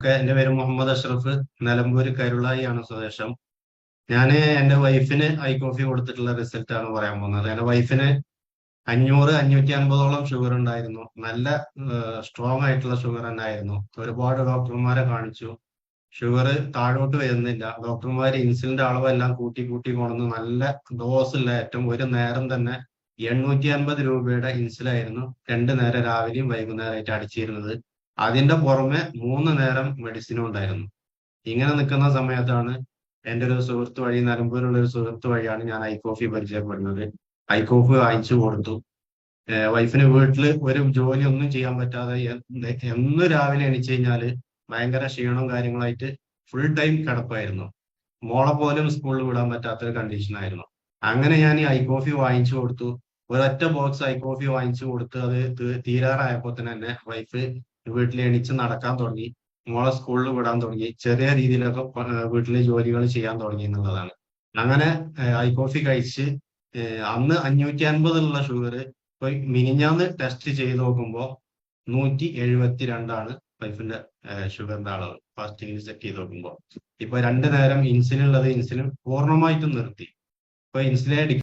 എന്റെ പേര് മുഹമ്മദ് അഷ്റഫ്. നിലമ്പൂര് കരുളായി ആണ് സ്വദേശം. ഞാൻ എന്റെ വൈഫിന് ഐ കോഫി കൊടുത്തിട്ടുള്ള റിസൾട്ട് ആണ് പറയാൻ പോകുന്നത്. എന്റെ വൈഫിന് 500-550ഓളം ഷുഗർ ഉണ്ടായിരുന്നു. നല്ല സ്ട്രോങ് ആയിട്ടുള്ള ഷുഗർ തന്നെ ആയിരുന്നു. ഒരുപാട് ഡോക്ടർമാരെ കാണിച്ചു. ഷുഗർ താഴോട്ട് വരുന്നില്ല. ഡോക്ടർമാർ ഇൻസുലിന്റെ അളവെല്ലാം കൂട്ടി കൂട്ടി കൊണ്ടുവന്ന് നല്ല ഡോസുള്ള ഏറ്റവും ഒരു നേരം തന്നെ 850 രൂപയുടെ ഇൻസുലായിരുന്നു 2 നേരം രാവിലെയും വൈകുന്നേരമായിട്ട് അടിച്ചിരുന്നത്. അതിന്റെ പുറമെ 3 നേരം മെഡിസിനും ഉണ്ടായിരുന്നു. ഇങ്ങനെ നിൽക്കുന്ന സമയത്താണ് എൻ്റെ ഒരു സുഹൃത്ത് വഴി, നിലമ്പൂരുള്ള ഒരു സുഹൃത്ത് വഴിയാണ് ഞാൻ ഐ കോഫി പരിചയപ്പെടുന്നത്. ഐ കോഫി വാങ്ങിച്ചു കൊടുത്തു. വൈഫിന് വീട്ടില് ഒരു ജോലി ഒന്നും ചെയ്യാൻ പറ്റാതെ എന്ന് രാവിലെ എണീച്ചു കഴിഞ്ഞാല് ഭയങ്കര ക്ഷീണവും കാര്യങ്ങളായിട്ട് ഫുൾ ടൈം കിടപ്പായിരുന്നു. മോളെ പോലും സ്കൂളിൽ വിടാൻ പറ്റാത്ത ഒരു കണ്ടീഷൻ ആയിരുന്നു. അങ്ങനെ ഞാൻ ഈ ഐ കോഫി വാങ്ങിച്ചു കൊടുത്തു. ഒരൊറ്റ ബോക്സ് ഐ കോഫി വാങ്ങിച്ചു കൊടുത്ത് അത് തീരാറായപ്പോ തന്നെ വൈഫ് വീട്ടിൽ എണീച്ച് നടക്കാൻ തുടങ്ങി. മോളെ സ്കൂളിൽ വിടാൻ തുടങ്ങി. ചെറിയ രീതിയിലൊക്കെ വീട്ടിലെ ജോലികൾ ചെയ്യാൻ തുടങ്ങി എന്നുള്ളതാണ്. അങ്ങനെ ഐ കോഫി കഴിച്ച് അന്ന് 550 ഷുഗർ ഇപ്പൊ മിനിഞ്ഞാന്ന് ടെസ്റ്റ് ചെയ്ത് നോക്കുമ്പോ 172ആണ് വൈഫിന്റെ ഷുഗറിന്റെ അളവ്. ഫാസ്റ്റിംഗിൽ സെറ്റ് ചെയ്ത് നോക്കുമ്പോ ഇപ്പൊ 2 നേരം ഇൻസുലിൻ ഉള്ളത് ഇൻസുലിൻ പൂർണ്ണമായിട്ടും നിർത്തി. ഇപ്പൊ ഇൻസുലിൻ